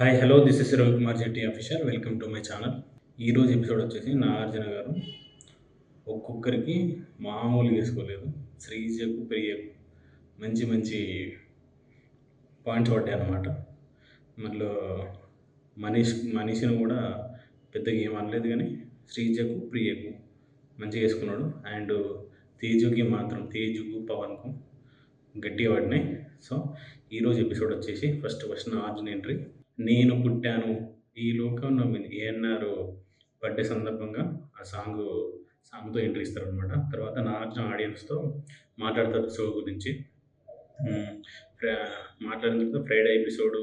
Hi hello this is Ravikumar Jetti official welcome to my channel. ఈరోజు episode వచ్చేసి నాగార్జున గారు ఒక్కొక్కరికి మామూలుగా వేసుకోలేదు. శ్రీజకు ప్రియకు మంచి మంచి పాయింట్స్ పడ్డాయి అన్నమాట. మళ్ళీ మనీష్ని కూడా పెద్దగా ఏం అనలేదు, కానీ శ్రీజకు ప్రియకు మంచిగా వేసుకున్నాడు. అండ్ తేజుకు పవన్కు గట్టిగా పడినాయి. సో ఈరోజు ఎపిసోడ్ వచ్చేసి ఫస్ట్ నాగార్జున ఎంట్రీ. నేను పుట్టాను ఈ లోకంలో ఏఎన్ఆర్ బర్త్డే సందర్భంగా ఆ సాంగ్తో ఎంట్రీ ఇస్తారనమాట. తర్వాత నాగార్జున ఆడియన్స్తో మాట్లాడతారు షో గురించి. మాట్లాడిన తర్వాత ఫ్రైడే ఎపిసోడ్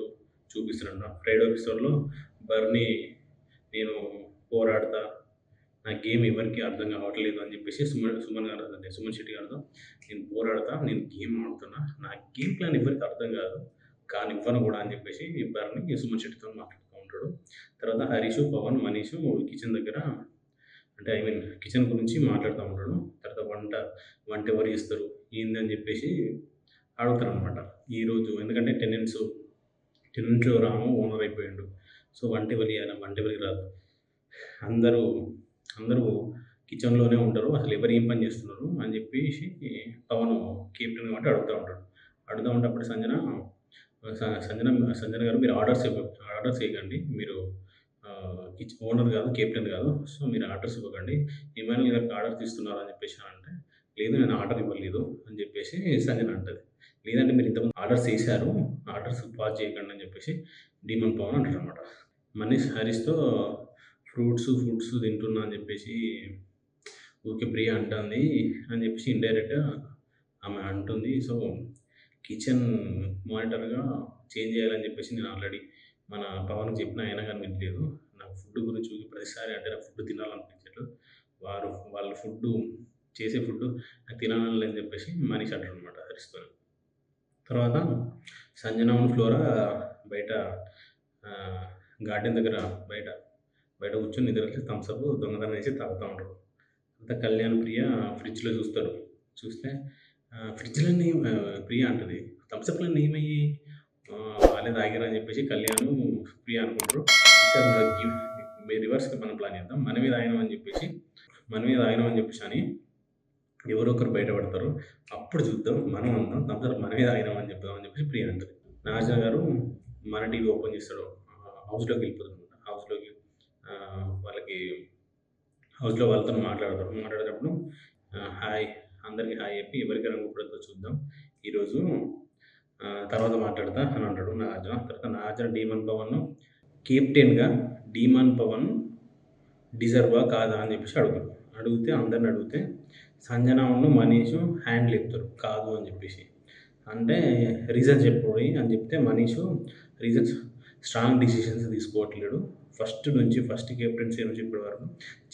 చూపిస్తారన్నమాట. ఫ్రైడే ఎపిసోడ్లో బర్నీ నేను పోరాడతా, నా గేమ్ ఎవరికి అర్థం కావట్లేదు అని చెప్పేసి సుమన్ శెట్టి గారితో నేను పోరాడతా, నేను గేమ్ ఆడుతున్నా, నా గేమ్ ప్లాన్ ఎవరికి అర్థం కాదు, కానీ ఇవ్వను కూడా అని చెప్పేసి బర్నీ సుమన్ శెట్టితో మాట్లాడుతూ ఉంటాడు. తర్వాత హరీష్, పవన్, మనీష్ కిచెన్ దగ్గర అంటే కిచెన్ గురించి మాట్లాడుతూ ఉంటాడు. తర్వాత వంట ఎవరు చేస్తారు ఏంది అని చెప్పేసి అడుగుతారు అనమాట. ఈరోజు ఎందుకంటే టెనెంట్స్ రాము ఓనర్ అయిపోయాడు. సో వంట ఎవరు చేయాలి, వంట ఎవరికి రాదు, అందరూ కిచెన్లోనే ఉంటారు, అసలు ఎవరు ఏం పని చేస్తున్నారు అని చెప్పేసి పవన్ కెప్టెన్ కాబట్టి అడుగుతూ ఉంటే అప్పుడు సంజన గారు మీరు ఆర్డర్స్ ఇవ్వకండి, మీరు ఓనర్ కాదు, కెప్టెన్ కాదు, సో మీరు ఆర్డర్స్ ఇవ్వకండి, ఇమానుయల్ గారికి ఆర్డర్స్ ఇస్తున్నారు అని చెప్పేసి అంటే, లేదు నేను ఆర్డర్ ఇవ్వలేదు అని చెప్పేసి సంజన అంటది. లేదంటే మీరు ఇంతకుముందు ఆర్డర్స్ వేశారు, ఆర్డర్స్ పాస్ చేయకండి అని చెప్పేసి డీమన్ పవన్ అంటారు అనమాట. మనీష్ హరీష్తో ఫ్రూట్స్ తింటున్నా అని చెప్పేసి ఊరికే ప్రియ అంటుంది అని చెప్పేసి ఇండైరెక్ట్గా ఆమె అంటుంది. సో కిచెన్ మానిటర్గా చేంజ్ చేయాలని చెప్పేసి నేను ఆల్రెడీ మన పవన్కి చెప్పిన, అయినా కానీ వినలేదు. నాకు ఫుడ్ గురించి ప్రతిసారి అంటే నాకు ఫుడ్ తినాలనిపించట్లేదు, వాళ్ళ చేసే ఫుడ్ నాకు తినాలని అని చెప్పేసి మనీష్ అంటారు అనమాట హరీష్తో. తర్వాత సంజన ఫ్లోరా బయట గార్డెన్ దగ్గర బయట కూర్చొని నిద్రకి థమ్స్అప్ దొంగతనం వేసి తాగుతూ ఉంటారు. అంతా కళ్యాణ్ ప్రియ ఫ్రిడ్జ్లో చూస్తే ఫ్రిడ్జ్లన్నీ ప్రియ అంటుంది, థమ్స్అప్లన్నీ ఏమయ్యి వాళ్ళే తాగారని చెప్పేసి కళ్యాణ్ ప్రియ అనుకుంటారు. సార్ రివర్స్గా మనం ప్లాన్ చేద్దాం, మనమే తాగినాం అని చెప్పేసి అని ఎవరో ఒకరు బయటపడతారు, అప్పుడు చూద్దాం, మనం అందాం థమ్స్అప్ మనమే తాగినామని చెప్దామని చెప్పేసి ప్రియ అంటుంది. నాగార్జున గారు మన టీవీ ఓపెన్ చేస్తాడు, హౌస్లోకి వెళ్ళిపోతుంది. హౌస్లోకి హౌస్లో వాళ్ళతో మాట్లాడేటప్పుడు అందరికీ హాయ్ చెప్పి ఎవరికి రంగుపడుతుందో చూద్దాం ఈరోజు, తర్వాత మాట్లాడతా అని అంటాడు నాగార్జున. తర్వాత నాగార్జున డీమన్ పవన్ డిజర్వా కాదా అని చెప్పేసి అందరిని అడిగితే సంజన మనీష్ హ్యాండ్ లేపుతారు కాదు అని చెప్పేసి. అంటే రీజన్ చెప్పండి అని చెప్తే మనీష్ రీజన్స్ స్ట్రాంగ్ డిసిషన్స్ తీసుకోవట్లేడు, ఫస్ట్ కెప్టెన్సీ నుంచి ఇప్పటి వరకు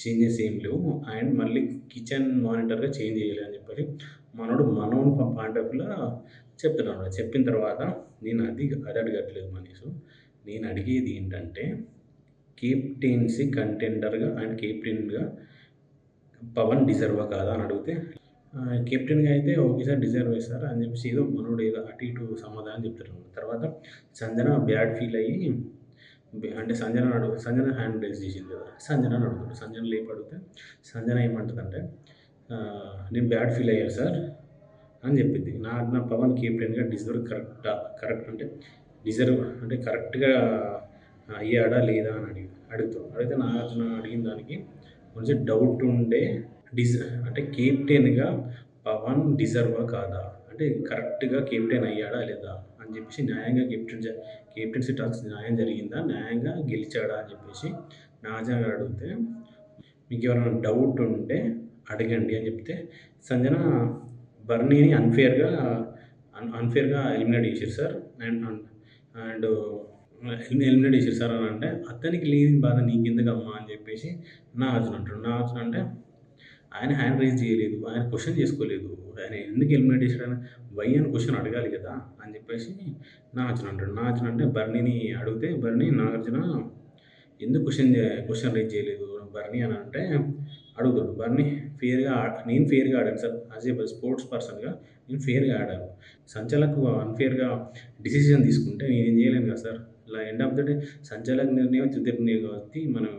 చేంజెస్ ఏం లేవు, అండ్ మళ్ళీ కిచెన్ మానిటర్గా చేంజ్ చేయాలి అని చెప్పి మనోడు పాయింట్ ఆఫ్ వ్యూలో చెప్తున్నాడు. చెప్పిన తర్వాత నేను అది అడగట్లేదు మనీష్, నేను అడిగేది ఏంటంటే కెప్టెన్సీ కంటెండర్గా అండ్ కెప్టెన్గా పవన్ డిజర్వా కాదా అని అడిగితే, కెప్టెన్గా అయితే ఒకేసారి డిజర్వ్ చేస్తారు అని చెప్పేసి మనోడు ఏదో అటు ఇటు సమాధానం చెప్తారు. తర్వాత సంజన బ్యాడ్ ఫీల్ అయ్యి అంటే సంజన హ్యాండ్ రైజ్ చేసింది కదా, సంజన అడుగుతాడు. సంజన లేపు అడిగితే సంజన ఏమంటుందంటే నేను బ్యాడ్ ఫీల్ అయ్యాను సార్ అని చెప్పింది. నా పవన్ కెప్టెన్గా కరెక్ట్ అంటే కరెక్ట్గా అయ్యాడా లేదా అని అడిగితే నాగార్జున అడిగిన దానికి కొంచెం డౌట్ ఉండే, అంటే కెప్టెన్గా పవన్ డిజర్వా కాదా, అంటే కరెక్ట్గా కెప్టెన్ అయ్యాడా లేదా అని చెప్పేసి, న్యాయంగా కెప్టెన్సీ టాస్క్ న్యాయం జరిగిందా, న్యాయంగా గెలిచాడా అని చెప్పేసి నాగార్జున గారు అడిగితే, మీకు ఎవరైనా డౌట్ ఉంటే అడగండి అని చెప్తే సంజన బర్నీని అన్ఫేర్గా ఎలిమినేట్ చేశారు సార్ అండ్ ఎలిమినేట్ చేశారు సార్ అని అంటే, అతనికి లేని బాధ నీకెందుకమ్మా అని చెప్పేసి నాగార్జున అంటాడు. నాగార్జున అంటే ఆయన హ్యాండ్ రైజ్ చేయలేదు, ఆయన క్వశ్చన్ చేసుకోలేదు, ఆయన ఎందుకు ఎలిమినేట్ చేశాడని వై అని క్వశ్చన్ అడగాలి కదా అని చెప్పేసి నాగార్జున అంటాడు. నాగార్జున అంటే బర్నీని అడిగితే నాగార్జున ఎందుకు క్వశ్చన్ రైజ్ చేయలేదు బర్నీ అని అంటే అడుగుతాడు. బర్నీ నేను ఫేర్గా ఆడాను సార్, యాజ్ ఏ స్పోర్ట్స్ పర్సన్గా నేను ఫేర్గా ఆడాను, సంచలకు అన్ఫేర్గా డిసిజన్ తీసుకుంటే నేనేం చేయలేను కదా sir end of the day సంచాలక నిర్ణయం తుది నిర్ణయం కాబట్టి మనం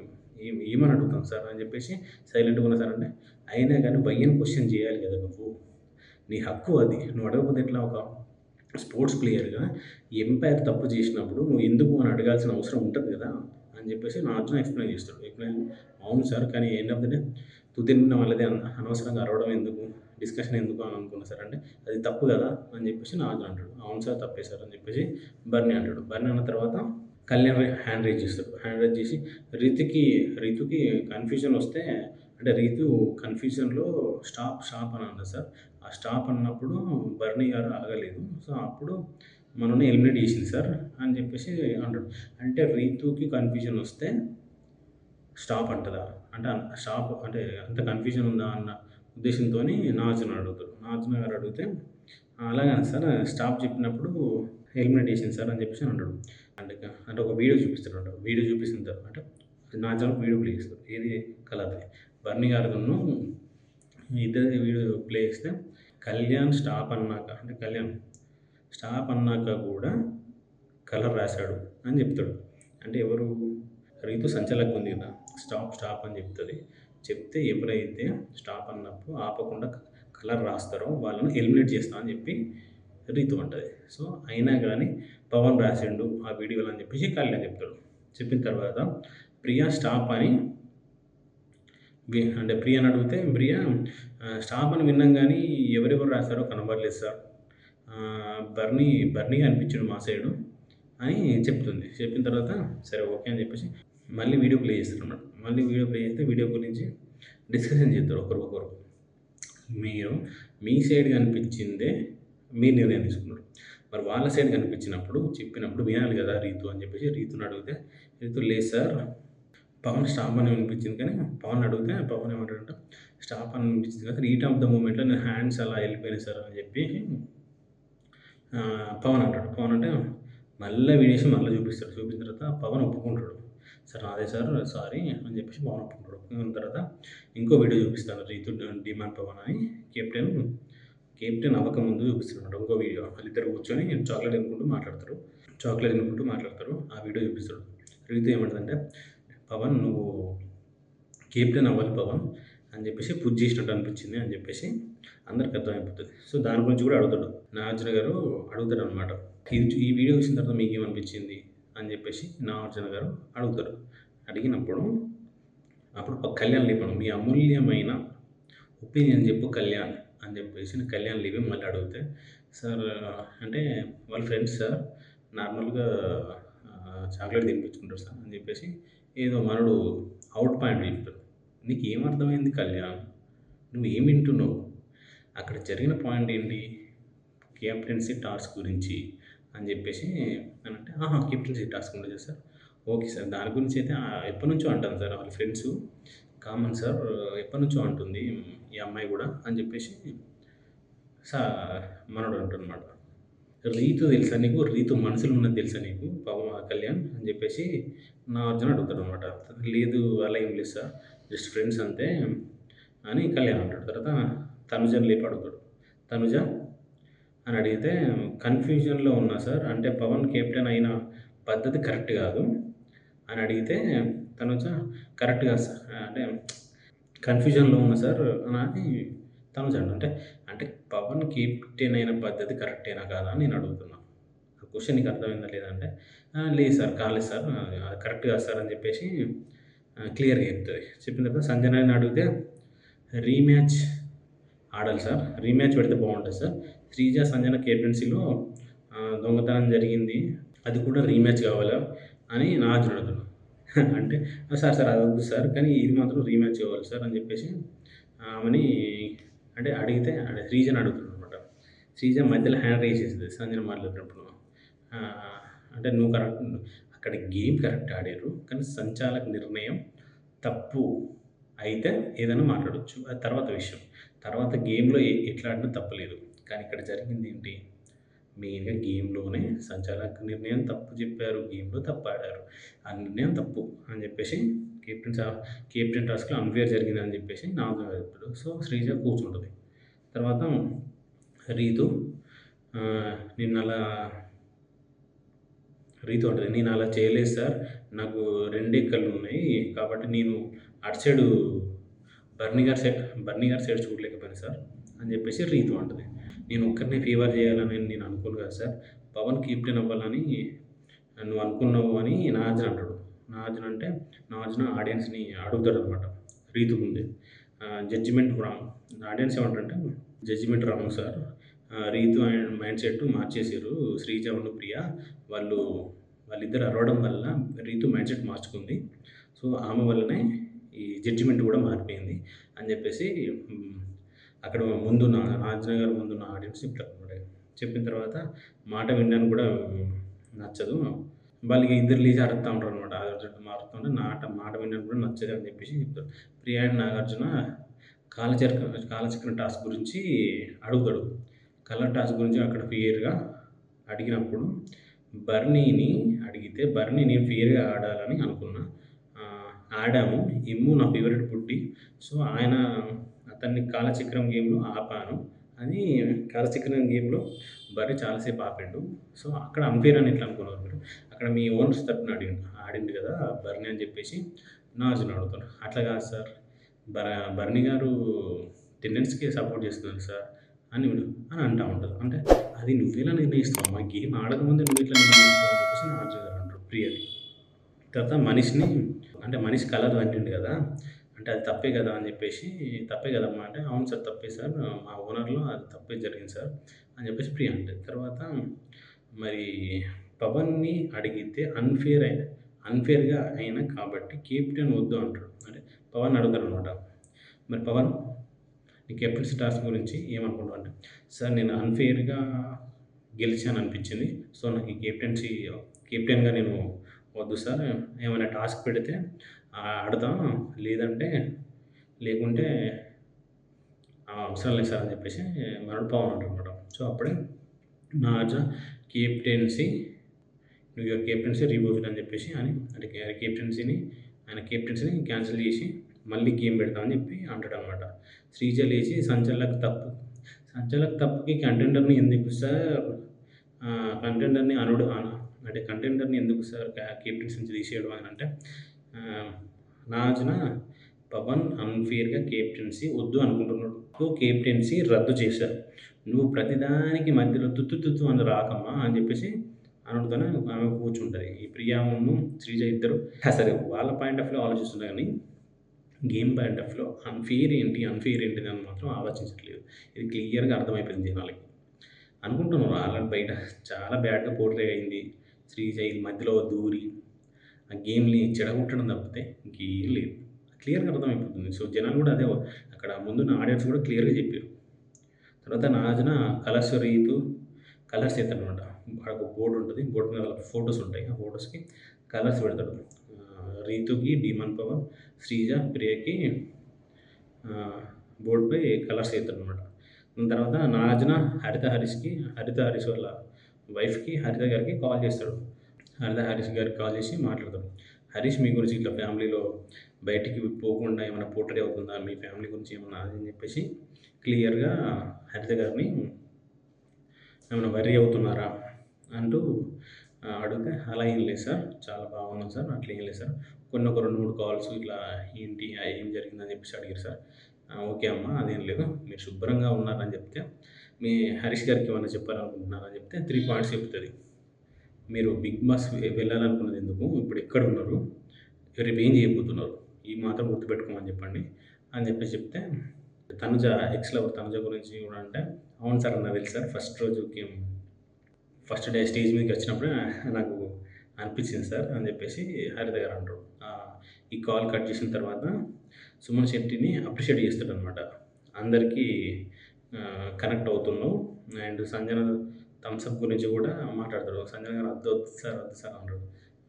ఏమని అడుగుతాం సార్ అని చెప్పేసి సైలెంట్గా ఉన్నా సార్ అంటే, అయినా కానీ వైని క్వశ్చన్ చేయాలి కదా నువ్వు, నీ హక్కు అది, నువ్వు అడగకపోతే ఎట్లా? ఒక స్పోర్ట్స్ ప్లేయర్గా ఎంపైర్ తప్పు చేసినప్పుడు నువ్వు ఎందుకు అని అడగాల్సిన అవసరం ఉంటుంది కదా అని చెప్పేసి నాగార్జున ఎక్స్ప్లెయిన్ చేస్తాడు. ఎక్స్ప్లెయిన్, అవును సార్, కానీ ఎండ్ ఆఫ్ ద డే తుది నిర్ణయం వాళ్ళదే, అనవసరంగా అరవడం ఎందుకు, డిస్కషన్ ఎందుకు అని అనుకున్నా సార్ అంటే, అది తప్పు కదా అని చెప్పేసి నాగార్జున అంటాడు. అవును సార్, తప్పే సార్ అని చెప్పేసి బర్నీ అంటాడు. బర్నీ అన్న తర్వాత కళ్యాణ్ హ్యాండ్ రైజ్ చేస్తాడు. హ్యాండ్ రైజ్ చేసి రీతుకి కన్ఫ్యూజన్ వస్తే, అంటే రీతు కన్ఫ్యూజన్‌లో స్టాప్, స్టాప్ అని అన్నది సార్. ఆ స్టాప్ అన్నప్పుడు బర్నీ గారు ఆగలేదు. సో, అప్పుడు మనల్ని ఎలిమినేట్ చేసింది సార్ అని చెప్పేసి అంటాడు. అంటే రీతుకి కన్ఫ్యూజన్ వస్తే స్టాప్ అంటదా? అంటే స్టాప్ అంటే అంత కన్ఫ్యూజన్ ఉందా అన్న ఉద్దేశంతోని నాగార్జున అడుగుతాడు. నాగార్జున గారు అడిగితే, అలాగనా సార్, స్టాప్ చెప్పినప్పుడు ఎలిమినేట్ చేసింది సార్ అని చెప్పేసి అంటాడు. అంటే ఒక వీడియో చూపిస్తాడన్నమాట. వీడియో చూపించిన తర్వాత అంటే నాగార్జున వీడియో ప్లే చేస్తాడు. ఏది? కలర్‌ది. బర్నీ గారిదును ఇద్దరిది వీడియో ప్లే చేస్తే, కళ్యాణ్ స్టాప్ అన్నాక, అంటే కళ్యాణ్ స్టాప్ అన్నాక కూడా కలర్ రాశాడు అని చెప్తాడు. అంటే ఎవరు? రీతు సంచలనంగా ఉంది కదా! స్టాప్, స్టాప్ అని చెప్తది. చెప్తే ఎవరైతే స్టాప్ అన్నప్పుడు ఆపకుండా కలర్ రాస్తారో వాళ్ళని ఎలిమినేట్ చేస్తా అని చెప్పి రీతు అంటది. సో, అయినా గానీ పవన్ రాసిండు ఆ వీడియోలో అని చెప్పేసి కళ్యాణ్ చెప్తాడు. చెప్పిన తర్వాత ప్రియా స్టాప్ అని అంటే ప్రియని అడిగితే, ప్రియ స్టాప్ అని విన్నాం గానీ ఎవరెవరు రాసారో కనబడలేదు సార్. బర్నీ అనిపించిండు మా సైడు అని చెప్తుంది. చెప్పిన తర్వాత సరే ఓకే అని చెప్పేసి మళ్ళీ వీడియో ప్లే చేస్తారన్నమాట. మళ్ళీ వీడియో ప్లే చేస్తే వీడియో గురించి డిస్కషన్ చేస్తారు ఒకరికొకరు. మీరు మీ సైడ్ కనిపించిందే మీరు నిర్ణయం తీసుకున్నారు. మరి వాళ్ళ సైడ్ కనిపించినప్పుడు చెప్పినప్పుడు వినాలి కదా రీతు అని చెప్పేసి రీతుని అడిగితే, రీతు లేదు సార్, పవన్ స్టాప్ అని వినిపించింది కానీ పవన్ అడిగితే పవన్ ఏమంటాడంటే, స్టాప్ అని వినిపించింది కదా, హీట్ ఆఫ్ ద మూమెంట్‌లో నా హ్యాండ్స్ అలా వెళ్ళిపోయినాయి సార్ అని చెప్పి పవన్ అంటాడు. పవన్ అంటే మళ్ళా వీడియోస్ మళ్ళీ చూపిస్తాడు. చూపించిన తర్వాత పవన్ ఒప్పుకుంటాడు. సార్ నాదే సార్, సారీ అని చెప్పేసి పవన్ ఒప్పుకుంటాడు. ఒప్పుకున్న తర్వాత ఇంకో వీడియో చూపిస్తాను రీతు డిమాండ్ పవన్ అని కెప్టెన్ అవ్వకముందు చూపిస్తున్నాడు ఇంకో వీడియో. వాళ్ళిద్దరు కూర్చొని చాక్లెట్ తినుకుంటూ మాట్లాడతారు. ఆ వీడియో చూపిస్తాడు. రీతు ఏమంటదంటే, పవన్ నువ్వు కెప్టెన్ అవ్వాలి పవన్ అని చెప్పేసి పుష్ చేసినట్టు అనిపించింది అని చెప్పేసి అందరికి అర్థమైపోతుంది. సో, దాని గురించి కూడా అడుగుతాడు. నాగార్జున గారు అడుగుతాడనమాట. ఈ వీడియో చూసిన తర్వాత మీకేమనిపించింది అని చెప్పేసి నాగార్జున గారు అడుగుతారు. అడిగినప్పుడు అప్పుడు కళ్యాణ్ లేపడం, మీ అమూల్యమైన ఒపీనియన్ చెప్పు కళ్యాణ్ అని చెప్పేసి కళ్యాణ్ లేవి మళ్ళీ అడిగితే, సార్ అంటే వాళ్ళ ఫ్రెండ్స్ సార్, నార్మల్‌గా చాక్లెట్ తినిపించుకుంటారు సార్ అని చెప్పేసి ఏదో మనోడు అవుట్ పాయింట్ చెప్తాడు. నీకేం అర్థమైంది కళ్యాణ్? నువ్వేం వింటున్నావు? అక్కడ జరిగిన పాయింట్ ఏంటి? కెప్టెన్సీ టాస్క్ గురించి అని చెప్పేసి అనంటే, ఆహా! కెప్టెన్సీ టాస్క్ గురించా సార్? Okay sir. దాని గురించి అయితే ఎప్పటినుంచో అంటాను సార్ వాళ్ళ ఫ్రెండ్సు. కామన్ సార్, ఎప్పటినుంచో అంటుంది ఈ అమ్మాయి కూడా అని చెప్పేసి సా మనోడు అంటాడనమాట. రీతు తెలుసా నీకు? రీతు మనసులో ఉన్నది తెలుసా నీకు కళ్యాణ్ అని చెప్పేసి నాగార్జున అడుగుతాడనమాట. లేదు అలా ఏం లేదు సార్, జస్ట్ ఫ్రెండ్స్ అంతే అని కళ్యాణ్ అంటాడు. తర్వాత తనుజని లేపి అడుగుతాడు. తనుజ అని అడిగితే, కన్‌ఫ్యూజన్‌లో ఉన్నా సార్, అంటే పవన్ కెప్టెన్ అయిన పద్ధతి కరెక్ట్ కాదు అని అడిగితే, తనుజ కరెక్ట్ కాదు సార్, అంటే కన్‌ఫ్యూజన్‌లో ఉన్నా సార్ అని తనుజ అంటే, అంటే పవన్ కెప్టెన్ అయిన పద్ధతి కరెక్టేనా కాదా అని నేను అడుగుతున్నా. ఆ క్వెషన్ నీకు అర్థమైందా లేదా అంటే, లేదు సార్, కాలేదు సార్, అది కరెక్ట్ కాదు సార్ అని చెప్పేసి క్లియర్‌గా చెప్తది. చెప్పిన తర్వాత సంజనని అడిగితే, రీమ్యాచ్ ఆడాలి సార్, రీమ్యాచ్ పెడితే బాగుంటుంది సార్, శ్రీజ సంజన కెప్టెన్సీలో దొంగతనం జరిగింది, అది కూడా రీమ్యాచ్ కావాలా అని నాగార్జున అడుగుతాడు. అంటే సార్ అది వద్దు సార్, కానీ ఇది మాత్రం రీమ్యాచ్ కావాలి సార్ అని చెప్పేసి ఆమెని అంటే అడిగితే శ్రీజని అడుగుతాడనమాట. శ్రీజ మధ్యలో హ్యాండ్ రైజ్ చేస్తది సంజన మాట్లాడినప్పుడు. అంటే నువ్వు కరెక్ట్, అక్కడ గేమ్ కరెక్ట్ ఆడారు, కానీ సంచాలక నిర్ణయం తప్పు అయితే ఏదైనా మాట్లాడొచ్చు, అది తర్వాత విషయం. తర్వాత గేమ్‌లో ఎట్లా ఆడినా తప్పులేదు. కానీ ఇక్కడ జరిగింది ఏంటి? మెయిన్‌గా గేమ్‌లోనే సంచాలక నిర్ణయం తప్పు చెప్పారు. గేమ్‌లో తప్పు ఆడారు. ఆ నిర్ణయం తప్పు అని చెప్పేసి కెప్టెన్ టాస్క్‌లో అన్‌ఫెయిర్ జరిగిందని చెప్పేసి నాగార్జున చెప్తాడు. సో, శ్రీజ కూర్చుంటది. తర్వాత రీతు నిన్నలా రీతు అంటది, "నేను అలా చేయలేదు సార్. నాకు రెండే కళ్ళున్నాయి. కాబట్టి నేను అటు సైడు బర్నీ గారి సైడ్ చూడలేకపోయాను సార్" అని చెప్పేసి రీతు అంటది. "నేను ఒక్కడినే ఫేవర్ చేయాలని నేను అనుకోను కదా సార్. పవన్ కెప్టెన్ అవ్వాలని నువ్వు అనుకున్నావు" అని నాగార్జున అంటాడు. నాగార్జున అంటే నాగార్జున ఆడియన్స్‌ని అడుగుతాడనమాట రీతు ముందే. Judgement wrong. ఆడియన్స్ ఏమంటారంటే, "judgement wrong sir. Ritu and mindset మార్చేసిర్రు. శ్రీజ ఉన్ను ప్రియ వాళ్ళు వాళ్ళిద్దరు అరవడం వల్ల రీతు మైండ్ సెట్ మార్చుకుంది. సో, ఆమె వల్లనే ఈ జడ్జిమెంట్ కూడా మారిపోయింది" అని చెప్పేసి అక్కడ ముందున్న నాగార్జున గారి ముందున్న ఆడియన్స్ చెప్తారనమాట. చెప్పిన తర్వాత మాట వినడానికి కూడా నచ్చదు. వాళ్ళకి ఇద్దరు లేచి అరుస్తా ఉంటారనమాట. అర్జున్ మారుతుంటే మాట వినడానికి కూడా నచ్చదు అని చెప్పేసి చెప్తారు. ప్రియ అండ్ నాగార్జున కాలచక్రం టాస్క్ గురించి అడుగుతాడు. కలర్ టాస్క్ గురించి అక్కడ ఫెయిర్‌గా అడిగినప్పుడు బర్నీని అడిగితే, "బర్నీ నేను ఫెయిర్‌గా ఆడాలని అనుకున్నా. ఆడాము. ఇమ్ము నా ఫేవరెట్ పుట్టి. సో, అతన్ని కాలచక్రం గేమ్‌లో ఆపాను" అని. కాలచక్రం గేమ్‌లో బర్నీ చాలా సేపు ఆపిండు. సో, అక్కడ అన్‌ఫెయిర్ అని ఎట్లా అనుకున్నారు మీరు? అక్కడ మీ ఓనర్స్ తరపున ఆడిండు కదా బర్నీ అని చెప్పేసి నాగార్జున అడుగుతాడు. "అట్లా కాదు సార్. బర్నీ గారు టెండెన్సీకే సపోర్ట్ చేస్తున్నారు సార్" అని అంటా ఉంటారు. అంటే అది నువ్వెలా నిర్ణయిస్తావమ్మా? గేమ్ ఆడకముందే నువ్వెట్లా నిర్ణయిస్తావు అని చెప్పేసి నాగార్జున గారు అంటారు ప్రియని. తర్వాత మనీష్ కలర్ అంటిండు కదా! అంటే అది తప్పే కదా అని చెప్పేసి, "తప్పే కదమ్మా" అంటే, "అవును సార్ తప్పే సార్. మా ఓనర్‌లో అది తప్పే జరిగింది సార్" అని చెప్పేసి ప్రియ అంటది. తర్వాత మరి పవన్‌ని అడిగితే అన్‌ఫెయిర్‌గా అయినా కాబట్టి కెప్టెన్ వద్దు అంటాడు. అంటే పవన్ అడుగుతారనమాట. "మరి పవన్, నీ కెప్టెన్సీ టాస్క్ గురించి ఏమనుకుంటావు" అంటే, "సార్ నేను అన్‌ఫెయిర్‌గా గెలిచాను అనిపించింది. సో, నాకు ఈ కెప్టెన్‌గా నేను వద్దు సార్. ఏమైనా టాస్క్ పెడితే ఆడతా. లేకుంటే అవసరం లేదు సార్" అని చెప్పేసి మనోడు పవన్ అంటాడనమాట. సో, అప్పుడే నాగార్జున కెప్టెన్సీ రివోక్డ్ అని చెప్పేసి అంటే ఆయన కెప్టెన్సీని క్యాన్సిల్ చేసి మళ్ళీ గేమ్ పెడతా అని చెప్పి అంటాడనమాట. శ్రీజ లేచి సంచలక్ తప్పుకి కంటెండర్‌ని ఎందుకు సార్ కంటెండర్‌ని ఎందుకు సార్ కెప్టెన్సీ నుంచి తీసేయడం అని అంటే, నాగార్జున పవన్ అన్‌ఫెయిర్‌గా కెప్టెన్సీ వద్దు అనుకుంటున్నాడు. సో, కెప్టెన్సీ రద్దు చేశారు. నువ్వు ప్రతిదానికి మధ్యలో తుత్తు తుత్తు అని రాకమ్మా అని చెప్పేసి అనడుతోనే ఆమె కూర్చుంటది. ఈ ప్రియాను, శ్రీజ ఇద్దరు అసలు వాళ్ళ పాయింట్ ఆఫ్ వ్యూలో ఆలోచిస్తున్నారు గానీ, గేమ్ పాయింట్ ఆఫ్ వ్యూలో అన్‌ఫెయిర్ ఏంటిది అని మాత్రం ఆలోచించట్లేదు. ఇది క్లియర్‌గా అర్థమైపోయింది జనాలకి. అనుకుంటున్నారు ఆల్రెడీ బయట చాలా బ్యాడ్‌గా పోర్ట్రే అయింది. శ్రీజ ఈ మధ్యలో దూరి ఆ గేమ్‌ని చెడగొట్టడం తప్పితే ఇంకేం లేదు. క్లియర్‌గా అర్థమైపోతుంది. సో, జనాలు కూడా అదే అక్కడ ముందున్న ఆడియన్స్ కూడా క్లియర్‌గా చెప్పారు. తర్వాత నాగార్జున కలర్స్ ఏస్తాడనమాట. అక్కడొక బోర్డ్ ఉంటది. బోర్డ్ మీద వాళ్ళ ఫోటోస్ ఉంటాయి. ఆ ఫోటోస్‌కి కలర్స్ పెడతాడు. రీతుకి డీమన్ పవర్, శ్రీజ, ప్రియకి బోర్డ్‌పై కలర్స్ ఏస్తాడనమాట. దాని తర్వాత నాగార్జున హరిత హరీష్ వాళ్ళ వైఫ్‌కి హరిత గారికి కాల్ చేస్తాడు. హరిత హరీష్ గారికి కాల్ చేసి మాట్లాడతాడు. "హరీష్ మీ గురించి ఇట్లా ఫ్యామిలీలో బయటికి పోకుండా ఏమైనా పోర్ట్రే అవుతుందా? మీ ఫ్యామిలీ గురించి ఏమన్నా" అని చెప్పేసి క్లియర్‌గా హరిత గారిని ఏమైనా వర్రీ అవుతున్నారా అంటూ అడిగితే, "అలా ఏం లేదు సార్. చాలా బాగున్నాం సార్. అట్లా ఏం లేదు సార్. ఒక 2, 3 కాల్స్ ఇట్లా ఏంటి ఏం జరిగిందని చెప్పేసి అడిగారు సార్. ఓకే అమ్మా అదేం లేదు. మీరు శుభ్రంగా ఉన్నారని చెప్తే, మీ హరీష్ గారికి ఏమన్నా చెప్పాలనుకుంటున్నారా అని చెప్తే 3 పాయింట్స్ చెప్తది. మీరు బిగ్ బాస్ వెళ్ళాలనుకున్నది ఎందుకు? ఇప్పుడు ఎక్కడున్నారు? రేపు ఏం చేయబోతున్నారు? ఈ మాత్రం గుర్తుపెట్టుకోమని చెప్పండి" అని చెప్పేసి చెప్తే, తనుజ ఎక్స్ లవర్ తనుజ గురించి కూడా అంటే, "అవును సార్ నాకు తెలుసు సార్. ఫస్ట్ డే స్టేజ్ మీదకి వచ్చినప్పుడే నాకు అనిపించింది సార్" అని చెప్పేసి హరిత గారు అంటారు. ఈ కాల్ కట్ చేసిన తర్వాత సుమన్ శెట్టిని అప్రిషియేట్ చేస్తాడనమాట. "అందరికీ కనెక్ట్ అవుతున్నావు" అండ్ సంజన థమ్స్ అప్ గురించి కూడా మాట్లాడతాడు. సంజన గారు "వద్దు వద్దు సార్" అంటాడు.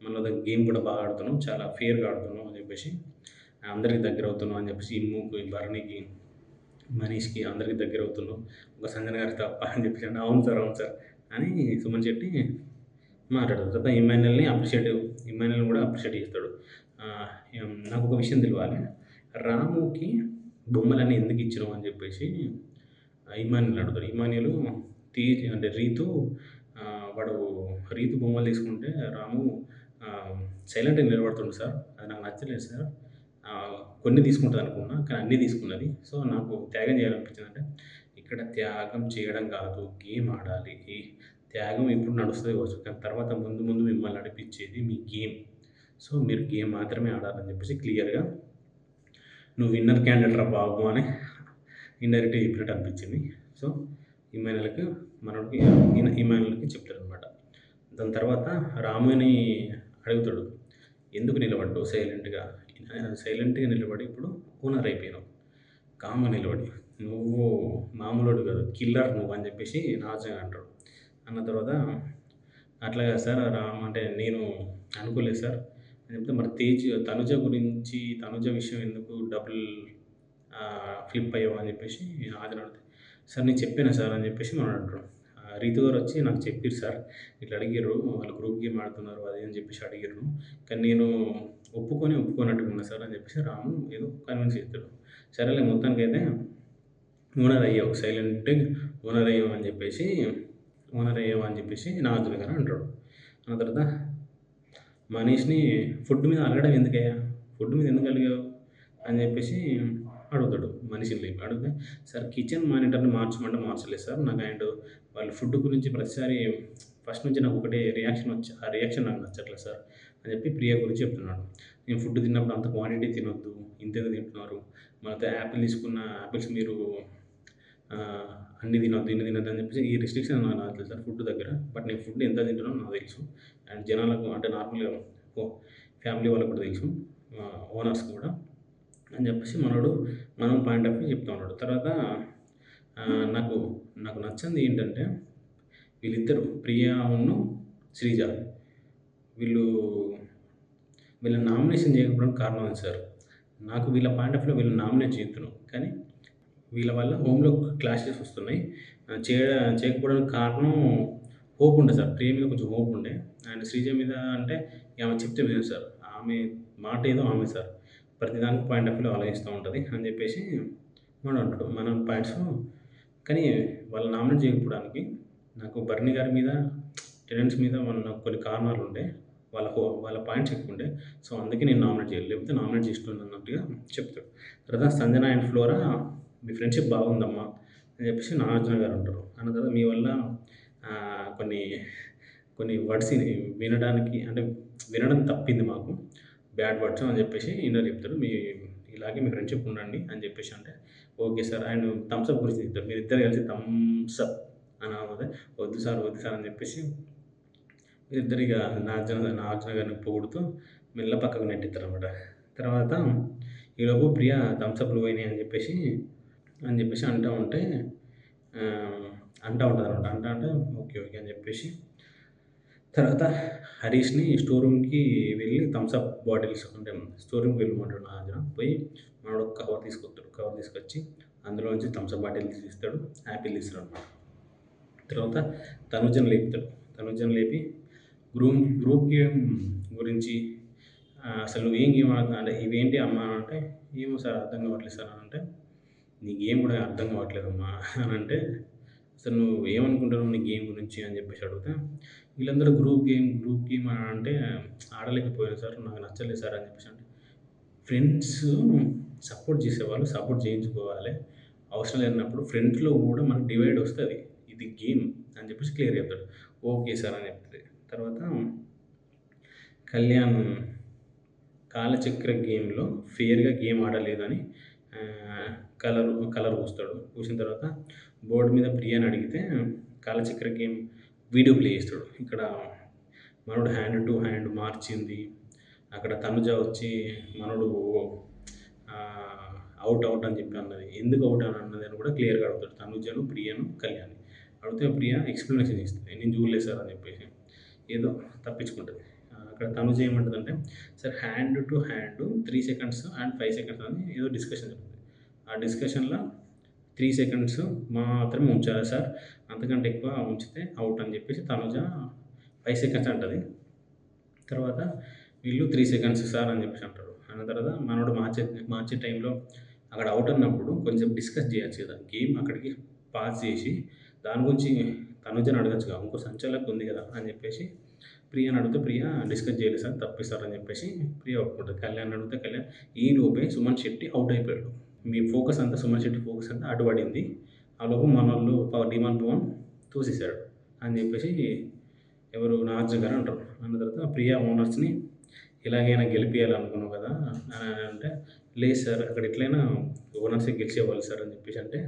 "మళ్ళీ గేమ్ కూడా బాగా ఆడుతున్నావు. చాలా ఫెయిర్‌గా ఆడుతున్నావు" అని చెప్పేసి, "అందరికి దగ్గర అవుతున్నావు" అని చెప్పేసి ఇమ్ముకి, భరణికి, మనీష్‌కి అందరికి దగ్గరవుతున్నావు. ఒక సంజన గారికి తప్ప అని చెప్పేసి అంటే, "అవును సార్, అవును సార్" అని సుమన్ శెట్టి మాట్లాడతాడు. తర్వాత ఇమ్మాన్యుల్‌ని కూడా అప్రిషియేట్ చేస్తాడు. "నాకొక విషయం తెలవాలి. రాముకి బొమ్మలన్నీ ఎందుకు ఇచ్చినావు" అని చెప్పేసి ఇమ్మాన్యుల్ అడుగుతాడు. ఇమ్మాన్యుల్ అంటే రీతు వాడు రీతు బొమ్మలు తీసుకుంటే రాము సైలెంట్‌గా నిలబడుతుండు సార్. అది నాకు నచ్చలేదు సార్. కొన్ని తీసుకుంటదనుకున్నా, కానీ అన్నీ తీసుకున్నది. సో, నాకు త్యాగం చేయాలనిపించిందంటే, ఇక్కడ త్యాగం చేయడం కాదు, గేమ్ ఆడాలి. ఈ త్యాగం ఇప్పుడు నడుస్తది కావచ్చు, కానీ తర్వాత ముందు ముందు మిమ్మల్ని నడిపించేది మీ గేమ్. సో, మీరు గేమ్ మాత్రమే ఆడాలని చెప్పేసి క్లియర్‌గా నువ్వు విన్నర్ క్యాండిడేట్ రా బాబు అని ఇండైరెక్ట్‌గా చెప్పినట్టు అనిపించింది. సో, ఇమాన్యుయల్‌కి మనోడికి ఇమాన్యుయల్‌కి చెప్తాడనమాట. దాని తర్వాత రాముని అడుగుతాడు. ఎందుకు నిలబడ్డావు సైలెంట్‌గా? సైలెంట్‌గా నిలబడి ఇప్పుడు ఓనర్ అయిపోయినావు. కామ్‌గా నిలబడి. నువ్వు మామూలోడు కాదు, కిల్లర్ నువ్వు అని చెప్పేసి నాగార్జున అంటాడు. అన్న తర్వాత అట్లా కాదు సార్ అంటే నేను అనుకోలేదు సార్ అని చెప్తే, మరి తనుజ గురించి తనుజ విషయం ఎందుకు డబుల్ ఫ్లిప్ అయ్యావు అని చెప్పేసి నాగార్జున అడిగితే, సార్ నేను చెప్పాను సార్ అని చెప్పేసి మనోడు అంటాడు. రీతు గారు వచ్చి నాకు చెప్పిర్రు సార్, ఇట్లా అడిగిర్రు, వాళ్ళు గ్రూప్ గేమ్ ఆడుతున్నారు అది అని చెప్పేసి అడిగిర్రు. కానీ నేను ఒప్పుకోనట్టుగా ఉన్నా సార్ అని చెప్పేసి రాము ఏదో కన్విన్స్ చేస్తాడు. సరేలే మొత్తానికైతే ఓనర్ అయ్యావు, సైలెంట్‌గా ఓనర్ అయ్యావు అని చెప్పేసి నాగార్జున గారు అంటాడు. అన్న తర్వాత మనీష్‌ని ఫుడ్ మీద అలగడం ఎందుకయ్యా? ఫుడ్ మీద ఎందుకు అలిగావు? అని చెప్పేసి అడుగుతాడు మనిషిని లేపి. అడిగితే, సార్ కిచెన్ మానిటర్‌ని మార్చమంటే మార్చలేదు సార్. వాళ్ళు ఫుడ్ గురించి ప్రతిసారి ఫస్ట్ నుంచి నాకు ఒకటే రియాక్షన్ ఆ రియాక్షన్ నాకు నచ్చట్లేదు సార్ అని చెప్పి ప్రియ గురించి చెప్తున్నాడు. నేను ఫుడ్ తిన్నప్పుడు అంత క్వాంటిటీ తినొద్దు, ఇంతెందుకు తింటున్నారు? మళ్ళీ యాపిల్ తీసుకున్న యాపిల్స్ మీరు అన్నీ తినొద్దు, ఇన్ని తినొద్దు అని చెప్పేసి ఈ రిస్ట్రిక్షన్ నాకు తెలుసు సార్ ఫుడ్ దగ్గర. బట్ నేను ఫుడ్ ఎంత తింటున్నానో నాకు తెలుసు. అండ్ జనాలకు అంటే నార్మల్‌గా ఫ్యామిలీ వాళ్ళకి కూడా తెలుసు, ఓనర్స్‌కి కూడా అని చెప్పేసి మనం పాయింట్ ఆఫ్ వ్యూ చెప్తా ఉన్నాడు. తర్వాత నాకు నాకు నచ్చింది ఏంటంటే, వీళ్ళిద్దరు ప్రియను శ్రీజ వీళ్ళు వీళ్ళని నామినేషన్ చేయకపోవడానికి కారణం ఏంటి సార్? నాకు వీళ్ళ పాయింట్ ఆఫ్ వ్యూలో వీళ్ళని నామినేట్ చేస్తున్నాను, కానీ వీళ్ళ వల్ల హోమ్‌లో క్లాషెస్ వస్తున్నాయి. చేయకపోవడానికి కారణం హోప్ ఉండే సార్. ప్రియ మీద కొంచెం హోప్ ఉండే. అండ్ శ్రీజ మీద అంటే ఆమె చెప్తే వినదు సార్. ఆమె మాట ఏదో ఆమె సార్. ప్రతిదానికి పాయింట్ ఆఫ్ వ్యూలో ఆలోచిస్తూ ఉంటది అని చెప్పేసి వాడు అంటాడు. మన పాయింట్స్ కానీ వాళ్ళు నామినేట్ చేయకపోవడానికి నాకు బర్నీ గారి మీద, టెనెంట్స్ మీద నాకు కొన్ని కారణాలుండే. వాళ్ళ పాయింట్స్ ఎక్కువుండే. సో, అందుకే నేను నామినేట్ చేయలేదు. లేకపోతే నామినేట్ చేసేటోడిని అన్నట్టుగా చెప్తాడు. తర్వాత Sanjana and flora me friendship బాగుందమ్మా అని చెప్పేసి నాగార్జున గారు అంటారు. అన్న తర్వాత మీ వల్ల కొన్ని కొన్ని వర్డ్స్ వినడానికి అంటే వినడం తప్పింది మాకు. బ్యాడ్ వర్డ్స్ అని చెప్పేసి ఈయన చెప్తాడు. ఇలాగే మీ ఫ్రెండ్‌షిప్ ఉండండి అని చెప్పేసి అంటే, okay sir. And Thums Up గురించి చెప్తాడు. మీరిద్దరు కలిసి థమ్స్ అప్ అనకపోతే, వద్దు సార్ అని చెప్పేసి వీళ్ళిద్దరు ఇక నాగార్జున గారిని పొగుడుతూ మెల్ల పక్కకు నెట్టిస్తారనమాట. తర్వాత ఈలోపు ప్రియ థమ్స్ అప్‌లు పోయినాయి అని చెప్పేసి అంటూ ఉంటదనమాట. అంటే ఓకే అని చెప్పేసి తర్వాత హరీష్‌ని స్టోర్ రూమ్‌కి వెళ్ళి థమ్స్ అప్ బాటిల్స్ అంటే స్టోర్ రూమ్‌కి వెళ్ళమంటాడు నాగార్జున. పోయి మనోడు ఒక కవర్ తీసుకొస్తాడు. కవర్ తీసుకొచ్చి అందులోంచి థమ్స్ అప్ బాటిల్ తీస్తాడు. యాపిల్ తీస్తాడనమాట. తర్వాత తనుజని లేపుతాడు. తనుజని లేపి గ్రూప్ గేమ్ గురించి అసలు నువ్వేం గేమ్ ఆడుతున్నావు అంటే, ఇవేంటి అమ్మా అని అంటే, ఏమో సార్ అర్థం కావట్లేదు సార్ అని అంటే, నీ గేమ్ కూడా అర్థం కావట్లేదమ్మా అని అంటే, అసలు నువ్వు ఏమనుకుంటున్నావు నీ గేమ్ గురించి అని చెప్పేసి అడిగితే, వీళ్ళందరూ గ్రూప్ గేమ్ అని అంటే ఆడలేకపోయాను సార్, నాకు నచ్చలేదు సార్ అని చెప్పేసి అంటే, ఫ్రెండ్స్ సపోర్ట్ చేసేవాళ్ళు సపోర్ట్ చేయించుకోవాలి. అవసరం లేనప్పుడు ఫ్రెండ్స్‌లో కూడా మనకు డివైడ్ వస్తది. ఇది గేమ్ అని చెప్పేసి క్లియర్‌గా చెప్తాడు. ఓకే సార్ అని చెప్తది. తర్వాత కళ్యాణ్ కాలచక్ర గేమ్‌లో ఫెయిర్‌గా గేమ్ ఆడలేదని కలర్ పూస్తాడు. పూసిన తర్వాత బోర్డ్ మీద ప్రియని అడిగితే కాలచక్ర గేమ్ వీడియో ప్లే చేస్తాడు. ఇక్కడ మనోడు హ్యాండ్ టు హ్యాండ్ మార్చింది. అక్కడ తనుజ వచ్చి మనోడు అవుట్ అని చెప్పి అన్నది. ఎందుకు అవుట్ అని అన్నది అని కూడా క్లియర్‌గా అడుగుతాడు. తనుజను, ప్రియను, కళ్యాణ్‌ని. అడిగితే ప్రియ ఎక్స్‌ప్లనేషన్ ఇస్తది. నేను చూడలేదు సార్ అని చెప్పేసి. ఏదో తప్పించుకుంటది. అక్కడ తనుజ ఏమంటదంటే, sir hand to hand 3 seconds and 5 seconds అని ఏదో డిస్కషన్ జరుగుతుంది. ఆ డిస్కషన్‌లో 3 సెకండ్స్ మాత్రమే ఉంచాలి సార్. అంతకంటే ఎక్కువ ఉంచితే అవుట్ అని చెప్పేసి తనుజ 5 సెకండ్స్ అంటది. తర్వాత వీళ్ళు 3 సెకండ్స్ సార్ అని చెప్పేసి అంటారు. అన్న తర్వాత మనోడు మార్చే టైంలో అక్కడ అవుట్ అన్నప్పుడు కొంచెం డిస్కస్ చేయొచ్చు కదా! గేమ్ అక్కడికి పాజ్ చేసి దాని గురించి తనుజని అడగచ్చుగా, ఇంకో సంచాలక్ ఉంది కదా అని చెప్పేసి ప్రియని అడిగితే ప్రియ డిస్కస్ చేయలేదు సార్, తప్పిస్తారు అని చెప్పేసి ప్రియ ఒప్పుకుంటుంది. కళ్యాణ్ అడిగితే కళ్యాణ్, ఈ లోపే సుమన్ శెట్టి అవుట్ అయిపోయాడు. మీ ఫోకస్ అంతా సుమన్ శెట్టి ఫోకస్ అంతా అటు పడింది. ఆ లోపు మనోళ్ళు డిమాండ్ పవన్ తోసేసాడు అని చెప్పేసి ఎవరు నాగార్జున గారు అంటారు. అన్న తర్వాత ప్రియా ఓనర్స్ని ఎలాగైనా గెలిపియాలనుకున్నావు కదా అని అంటే, లేదు సార్ అక్కడ ఎట్లయినా ఓనర్సే గెలిచేవాళ్ళు సార్ అని చెప్పేసి అంటే,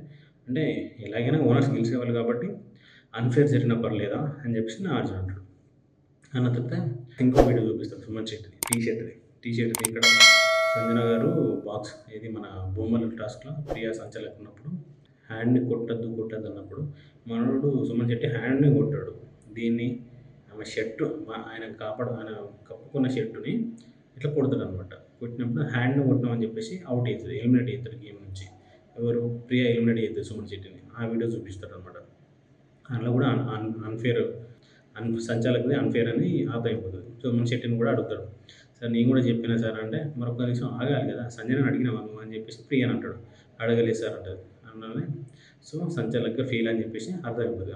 అంటే ఎలాగైనా ఓనర్స్ గెలిచేవాళ్ళు కాబట్టి అన్ఫేర్ జరిగినా పర్లేదా అని చెప్పేసి నాగార్జున అంటాడు. అన్న తర్వాత ఇంకో వీడియో చూపిస్తాడు సుమన్ శెట్టిది, టీ షర్ట్ది ఇక్కడ సంజన గారు బాక్స్ ఇది మన బొమ్మల టాస్క్లో ప్రియా సంచలక్ ఉన్నప్పుడు హ్యాండ్ని కొట్టద్దు అన్నప్పుడు మనోడు సుమన్ శెట్టి హ్యాండ్ని కొట్టాడు. దీన్ని ఆమె షర్టు ఆయన ఆయన కప్పుకున్న షర్టుని ఇట్లా కొడతాడు అనమాట. కొట్టినప్పుడు హ్యాండ్ని కొట్టినామని చెప్పేసి అవుట్ అవుతుంది, ఎలిమినేట్ అవుతాడు గేమ్ నుంచి. ఎవరు ప్రియా ఎలిమినేట్ అవుతుంది సుమన్ శెట్టిని. ఆ వీడియో చూపిస్తాడు అనమాట. అందులో కూడా అన్ఫేర్ సంచాలకుది అన్ఫేర్ అని ఆపైపోతుంది. సుమన్ శెట్టిని కూడా అడుగుతాడు, సార్ నేను కూడా చెప్పినా సార్ అంటే, మరొక నిమిషం ఆగాలి కదా, సంజయ్ అడిగినావా నువ్వు అని చెప్పేసి ప్రియని అంటాడు. అడగలేదు సార్ అంటారు. అన్నది సో సంచాలక్గా ఫెయిల్ అని చెప్పేసి అర్థమైపోతుంది.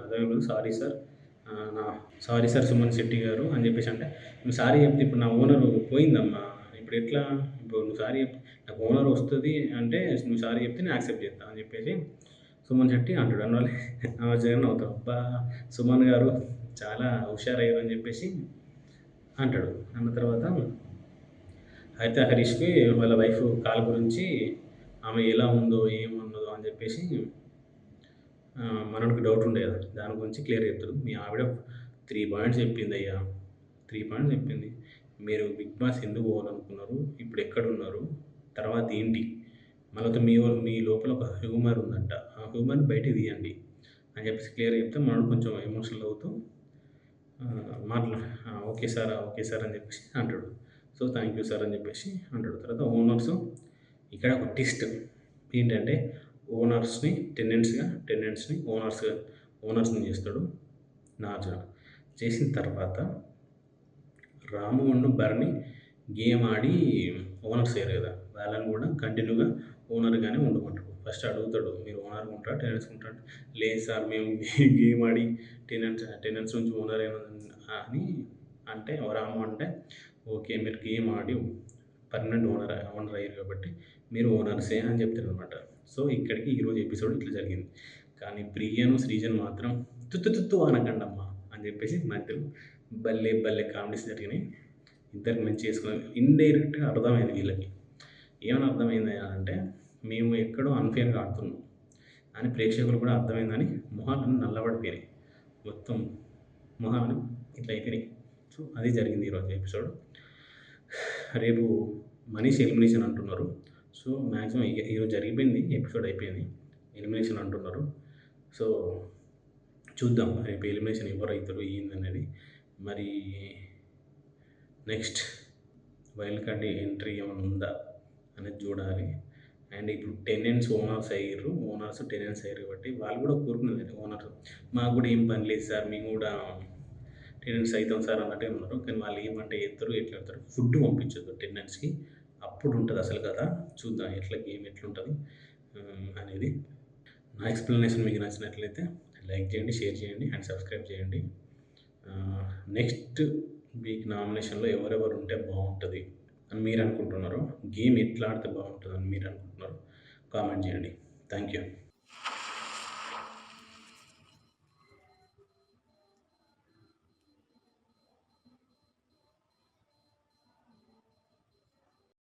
సారీ సార్ సుమన్ శెట్టి గారు అని చెప్పేసి అంటే, నువ్వు సారీ చెప్తే ఇప్పుడు నా ఓనర్ పోయిందమ్మా, ఇప్పుడు ఎట్లా, ఇప్పుడు నువ్వు సారీ చెప్తే నాకు ఓనర్ వస్తుంది అంటే నువ్వు సారీ చెప్తే నేను యాక్సెప్ట్ చేస్తాను అని చెప్పేసి సుమన్ శెట్టి అంటాడు. అన్నవాళ్ళు జగన్ అవుతాం, అబ్బా సుమన్ గారు చాలా హుషారయ్యారు అని చెప్పేసి అంటాడు. అన్న తర్వాత అయితే హరీష్కి వాళ్ళ వైఫ్ కాల్ గురించి ఆమె ఎలా ఉందో ఏముందో అని చెప్పేసి మనకు డౌట్ ఉండే కదా, దాని గురించి క్లియర్ చెప్తాడు. మీ ఆవిడ 3 పాయింట్స్ చెప్పింది అయ్యా, 3 పాయింట్స్ చెప్పింది. మీరు బిగ్ బాస్ ఎందుకు పోవాలనుకున్నారు, ఇప్పుడు ఎక్కడున్నారు, తర్వాత ఏంటి, మళ్ళీ మీ లోపల ఒక హ్యూమర్ ఉందంట, ఆ హ్యూమర్ని బయటికి తీయండి అని చెప్పేసి క్లియర్ చెప్తే మనకు కొంచెం ఎమోషనల్ అవుతూ ఓకే సార్ అని చెప్పేసి అంటాడు. సో థ్యాంక్ యూ సార్ అని చెప్పేసి అంటాడు. తర్వాత ఓనర్స్ ఇక్కడ ఒక ట్విస్ట్ ఏంటంటే, ఓనర్స్ని టెనెంట్స్ని ఓనర్స్ని చేస్తాడు నాగార్జున. చేసిన తర్వాత రాము అండ్ భరణి గేమ్ ఆడి ఓనర్స్ అయ్యారు కదా, వాళ్ళని కూడా కంటిన్యూగా ఓనర్గానే ఉండమంటాడు. ఫస్ట్ అడుగుతాడు, మీరు ఓనర్గా ఉంటారా టెనెంట్స్ ఉంటారా, లేదు సార్ మేము గేమ్ ఆడి టెనెంట్స్ నుంచి ఓనర్ అని అంటే రాము అంటే, ఓకే మీరు గేమ్ ఆడి పర్మనెంట్ ఓనర్ అయ్యారు కాబట్టి మీరు ఓనర్సే అని చెప్తారు అనమాట. సో ఇక్కడికి ఈరోజు ఎపిసోడ్ ఇట్లా జరిగింది. కానీ ప్రియను శ్రీజన్ మాత్రం తుత్తు అనకండమ్మా అని చెప్పేసి మధ్యలో భలే కామెడీస్ జరిగినాయి. ఇద్దరికి మంచి చేసుకుని ఇండైరెక్ట్గా అర్థమైంది వీళ్ళకి. ఏమైనా అర్థమైంది అంటే, మేము ఎక్కడో అన్ఫేర్గా ఆడుతున్నాం అని ప్రేక్షకులు కూడా అర్థమైందని మొహాలను నల్లబడిపోయినాయి, మొత్తం మొహాలను ఇట్లా అయిపోయినాయి. సో అది జరిగింది ఈరోజు ఎపిసోడ్. రేపు మనీష్ ఎలిమినేషన్ అంటున్నారు. సో మ్యాక్సిమం ఈరోజు జరిగిపోయింది, ఎపిసోడ్ అయిపోయింది, ఎలిమినేషన్ అంటున్నారు. సో చూద్దాం రేపు ఎలిమినేషన్ ఎవరు అవుతారు ఏందనేది. మరి నెక్స్ట్ వైల్డ్ కార్డ్ ఎంట్రీ ఏమైనా ఉందా అనేది చూడాలి. అండ్ ఇప్పుడు టెనెంట్స్ ఓనర్స్ అయ్యారు కాబట్టి వాళ్ళు కూడా కోరుకునేది, ఓనర్ మాకు కూడా ఏం పని లేదు సార్, మేము కూడా టెనెంట్స్ అవుతాం సార్ అన్నట్టే ఉన్నారు. కానీ వాళ్ళు ఏమంటే ఎత్తారు ఎట్లా ఎడతారు, ఫుడ్ పంపించద్దు టెనెంట్స్కి, అప్పుడు ఉంటుంది అసలు కదా. చూద్దాం ఎట్లా గేమ్ ఎట్లుంటుంది అనేది. నా ఎక్స్ప్లెనేషన్ మీకు నచ్చినట్లయితే లైక్ చేయండి, షేర్ చేయండి అండ్ సబ్స్క్రైబ్ చేయండి. నెక్స్ట్ వీక్ నామినేషన్లో ఎవరెవరు ఉంటే బాగుంటుంది అని మీరు అనుకుంటున్నారో, గేమ్ ఎట్లా ఆడితే బాగుంటుంది అని మీరు అనుకుంటున్నారో కామెంట్ చేయండి. Thank you.